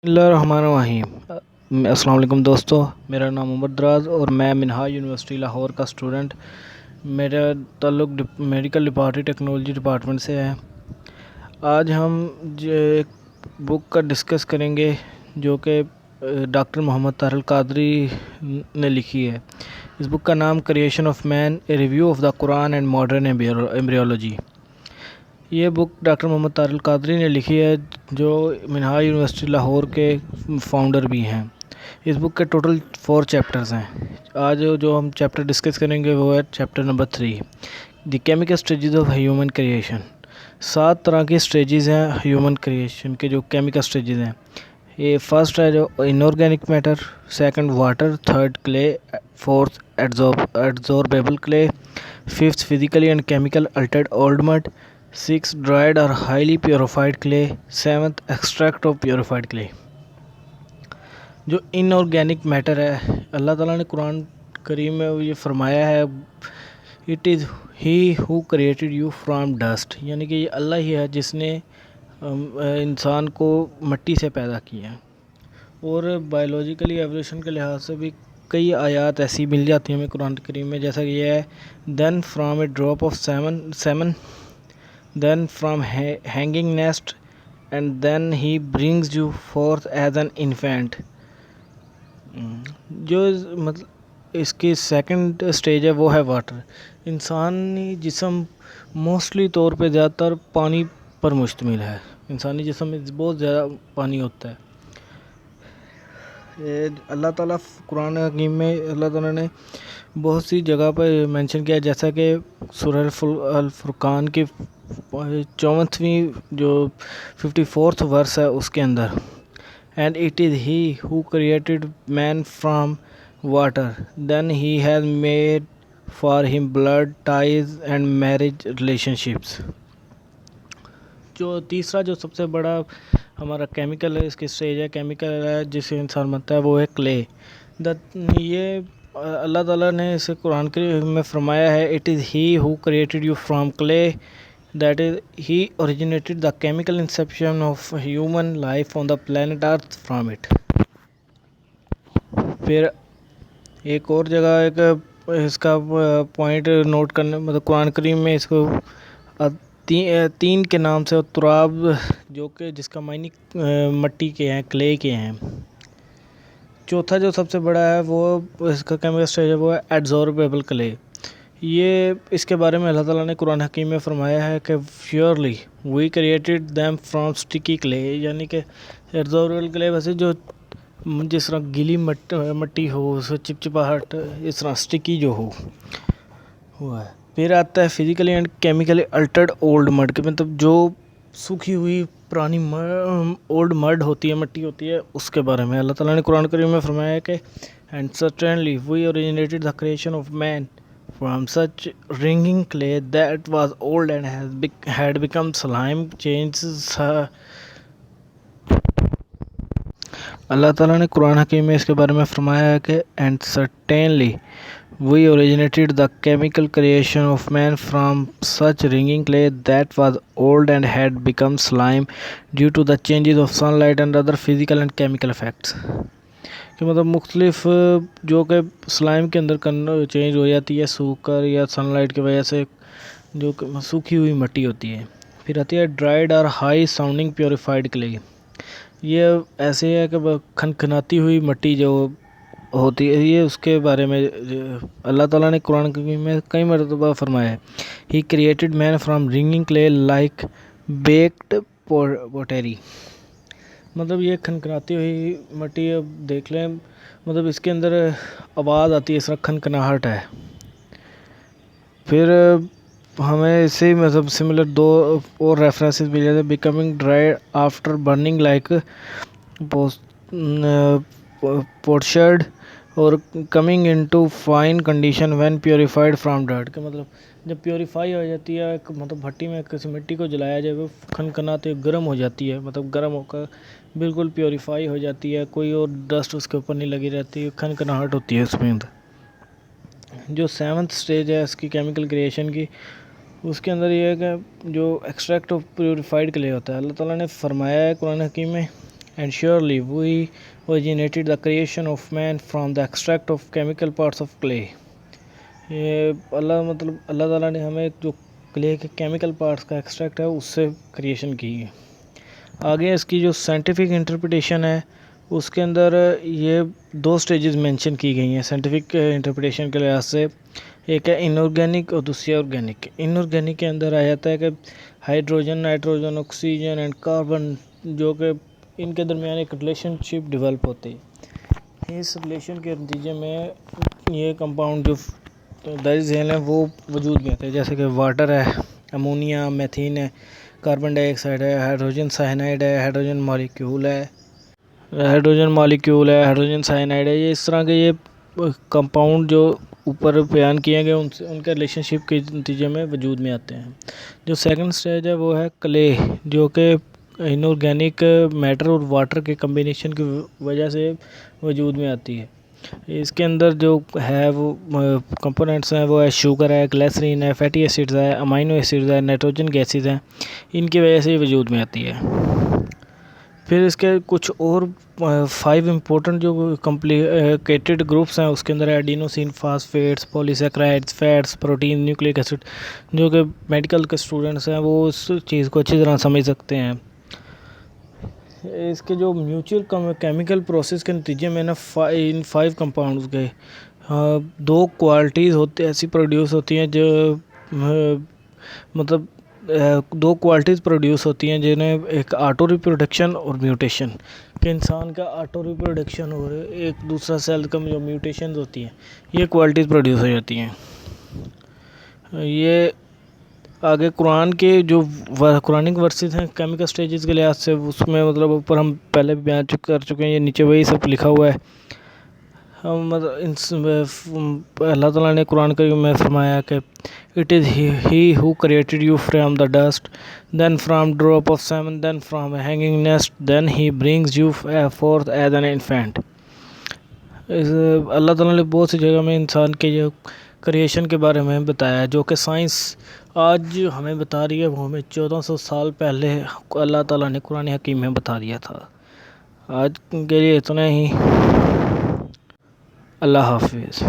بسم اللہ الرحمن الرحیم۔ السلام علیکم دوستو، میرا نام عمر دراز اور میں منہاج یونیورسٹی لاہور کا اسٹوڈنٹ۔ میرا تعلق میڈیکل لیبارٹری ٹیکنالوجی ڈپارٹمنٹ سے ہے۔ آج ہم ایک بک کا ڈسکس کریں گے جو کہ ڈاکٹر محمد طاہر القادری نے لکھی ہے۔ اس بک کا نام creation of man, a review of the Quran and modern embryology. یہ بک ڈاکٹر محمد طاہر القادری نے لکھی ہے جو منہاج یونیورسٹی لاہور کے فاؤنڈر بھی ہیں۔ اس بک کے ٹوٹل 4 چیپٹرز ہیں۔ آج جو ہم چیپٹر ڈسکس کریں گے وہ ہے chapter number 3، the chemical stages of human creation. 7 طرح کی اسٹیجز ہیں ہیومن کریشن کے، جو کیمیکل اسٹیجز ہیں۔ یہ فرسٹ ہے جو inorganic matter, second water, third clay, fourth adsorbable clay, fifth physically and chemical altered old mud, 6 dried اور highly purified clay, 7 extract of purified clay. جو انآرگینک میٹر ہے، اللہ تعالیٰ نے قرآن کریم میں یہ فرمایا ہے it is he who created you from dust, یعنی کہ یہ اللہ ہی ہے جس نے انسان کو مٹی سے پیدا کیا ہے۔ اور بایولوجیکلی ایولیوشن کے لحاظ سے بھی کئی آیات ایسی مل جاتی ہیں ہمیں قرآن کریم میں، جیسا کہ یہ ہے then from a drop of semen then from hanging nest and then he brings you forth as an infant۔ جو مطلب اس کی سیکنڈ سٹیج ہے وہ ہے واٹر۔ انسانی جسم موسٹلی طور پہ زیادہ تر پانی پر مشتمل ہے۔ انسانی جسم میں بہت زیادہ پانی ہوتا ہے۔ اللہ تعالیٰ قرآن حکیم میں اللہ تعالیٰ نے بہت سی جگہ پہ مینشن کیا، جیسا کہ سورہ الفرقان کی 54ویں جو 54th ورس ہے اس کے اندر، and it is he who created man from water then he has made for him blood ties and marriage relationships. جو تیسرا جو سب سے بڑا ہمارا کیمیکل ہے، اس کی سٹیج ہے کیمیکل ہے جس سے انسان بنتا ہے، وہ ہے کلے۔ یہ اللہ تعالیٰ نے اسے قرآن کریم میں فرمایا ہے it is he who created you from clay, that is he originated the chemical inception of human life on the planet earth from it. پھر ایک اور جگہ ایک اس کا پوائنٹ نوٹ کرنا، مطلب قرآن کریم میں اس کو 3 کے نام سے تراب، جو کہ جس کا معنی مٹی کے ہیں، کلے کے ہیں۔ چوتھا جو سب سے بڑا ہے وہ اس کا کیمیکل اسٹیج ہے وہ ہے ایڈزوربیبل کلے۔ یہ اس کے بارے میں اللہ تعالیٰ نے قرآن حکیم میں فرمایا ہے کہ surely we created them from sticky clay, یعنی کہ ایڈزوربیبل کلے ویسے جو جس طرح گیلی مٹی ہو، اس میں چپچپاہٹ، اس طرح اسٹکی جو ہوا ہے۔ پھر آتا ہے physically and chemically altered old mud, کے مطلب جو سوکھی ہوئی پرانی اولڈ مڈ ہوتی ہے، مٹی ہوتی ہے، اس کے بارے میں اللہ تعالیٰ نے قرآن کریم میں فرمایا ہے کہ and certainly we originated the creation of man from such ringing clay that was old and had become slime changes. Allah تعالیٰ نے قرآن حکیم میں اس کے بارے میں فرمایا ہے کہ and certainly we originated the chemical creation of man from such ringing clay that was old and had become slime due to the changes of sunlight and other physical and chemical effects۔ کہ مطلب مختلف جو کہ slime کے اندر change ہو جاتی ہے سوکھ کر یا سن لائٹ کی وجہ سے، جو کہ سوکھی ہوئی مٹی ہوتی ہے۔ پھر آتی ہے ڈرائیڈ اور ہائی ساؤنڈنگ پیوریفائڈ کلے۔ یہ ایسے ہے کہ کھنکھناتی ہوئی مٹی جو ہوتی ہے، یہ اس کے بارے میں اللہ تعالیٰ نے قرآن کریم میں کئی مرتبہ فرمایا ہے he created man from ringing clay like baked pottery. مطلب یہ کھنکھناتی ہوئی مٹی، اب دیکھ لیں مطلب اس کے اندر آواز آتی ہے، اس طرح کھنکھناہٹ ہے۔ پھر ہمیں اس سے مطلب سملر 2 اور ریفرنسز مل جاتے ہیں، becoming dry after burning like potsherd اور coming into fine condition when purified from dirt. کہ مطلب جب پیوریفائی ہو جاتی ہے، مطلب بھٹی میں کسی مٹی کو جلایا جائے، وہ کھنکھناتے گرم ہو جاتی ہے، مطلب گرم ہو کر بالکل پیوریفائی ہو جاتی ہے، کوئی اور ڈسٹ اس کے اوپر نہیں لگی رہتی، کھنکھناہٹ ہوتی ہے اس میں۔ جو 7th سٹیج ہے اس کی کیمیکل کریشن کی، اس کے اندر یہ ہے کہ جو ایکسٹریکٹ آف پیوریفائڈ کلے ہوتا ہے، اللہ تعالیٰ نے فرمایا ہے قرآن حکیم میں and surely we originated the creation of man from the extract of chemical parts of clay. یہ اللہ تعالیٰ نے ہمیں جو کلے کے کیمیکل پارٹس کا ایکسٹریکٹ ہے اس سے کریشن کی ہے. آگے اس کی جو سائنٹیفک انٹرپریٹیشن ہے اس کے اندر یہ 2 سٹیجز مینشن کی گئی ہیں سائنٹیفک انٹرپریٹیشن کے لحاظ سے. ایک ہے انارگینک اور دوسری آرگینک. انارگینک کے اندر آ جاتا ہے کہ hydrogen, nitrogen, oxygen and carbon جو کہ ان کے درمیان ایک ریلیشن شپ ڈیولپ ہوتی ہے. اس ریلیشن کے نتیجے میں یہ کمپاؤنڈ جو درج ذیل ہیں وہ وجود میں آتے ہیں، جیسے کہ واٹر ہے، امونیا، میتھین ہے، کاربن ڈائی آکسائڈ ہے، ہائیڈروجن سائنائڈ ہے، ہائیڈروجن مالیکیول ہے، ہائیڈروجن سائنائڈ ہے. یہ اس طرح کے یہ کمپاؤنڈ جو اوپر بیان کیے گئے ان کے ریلیشن شپ کے نتیجے میں وجود میں آتے ہیں. جو سیکنڈ سٹیج ہے وہ ہے کلے، جو کہ انارگینک میٹر اور واٹر کے کمبینیشن کی وجہ سے وجود میں آتی ہے. اس کے اندر جو ہے وہ کمپوننٹس ہیں وہ ہے شوگر ہے، گلیسرین ہے، فیٹی ایسڈز ہے، امائنو ایسڈز ہے، نائٹروجن گیسز ہیں. ان کی وجہ سے یہ وجود میں آتی ہے. پھر اس کے کچھ اور 5 امپورٹنٹ جو کمپلیکیٹڈ گروپس ہیں اس کے اندر ایڈینوسین، فاسفیٹس، پولیسیکرائڈس، فیٹس، پروٹین، نیوکلک ایسڈ، جو کہ میڈیکل کے اسٹوڈنٹس ہیں وہ اس چیز کو اچھی طرح سمجھ سکتے ہیں. اس کے جو میوچل کیمیکل پروسیس کے نتیجے میں نا ان 5 کمپاؤنڈز کے 2 کوالٹیز ایسی پروڈیوس ہوتی ہیں جو مطلب 2 کوالٹیز پروڈیوس ہوتی ہیں جنہیں ایک آٹو ریپروڈکشن اور میوٹیشن، کہ انسان کا آٹو ریپروڈکشن اور ایک دوسرا سیل کا جو میوٹیشنز ہوتی ہیں یہ کوالٹیز پروڈیوس ہو جاتی ہیں. یہ آگے قرآن کے جو قرآنک ورسز ہیں کیمیکل سٹیجز کے لحاظ سے اس میں مطلب اوپر ہم پہلے بھی بیان کر چکے ہیں، یہ نیچے وہی سب لکھا ہوا ہے. اللہ تعالیٰ نے قرآن کریم میں فرمایا کہ it is he who created you from the dust then from drop of semen then from a hanging nest then he brings you forth as an infant. Allah تعالیٰ نے بہت سی جگہ میں انسان کے جو کریشن کے بارے میں بتایا ہے، جو کہ سائنس آج ہمیں بتا رہی ہے وہ ہمیں 1400 سال پہلے اللہ تعالیٰ نے قرآن حکیم میں بتا دیا تھا. آج کے لیے اتنا ہی. اللہ حافظ.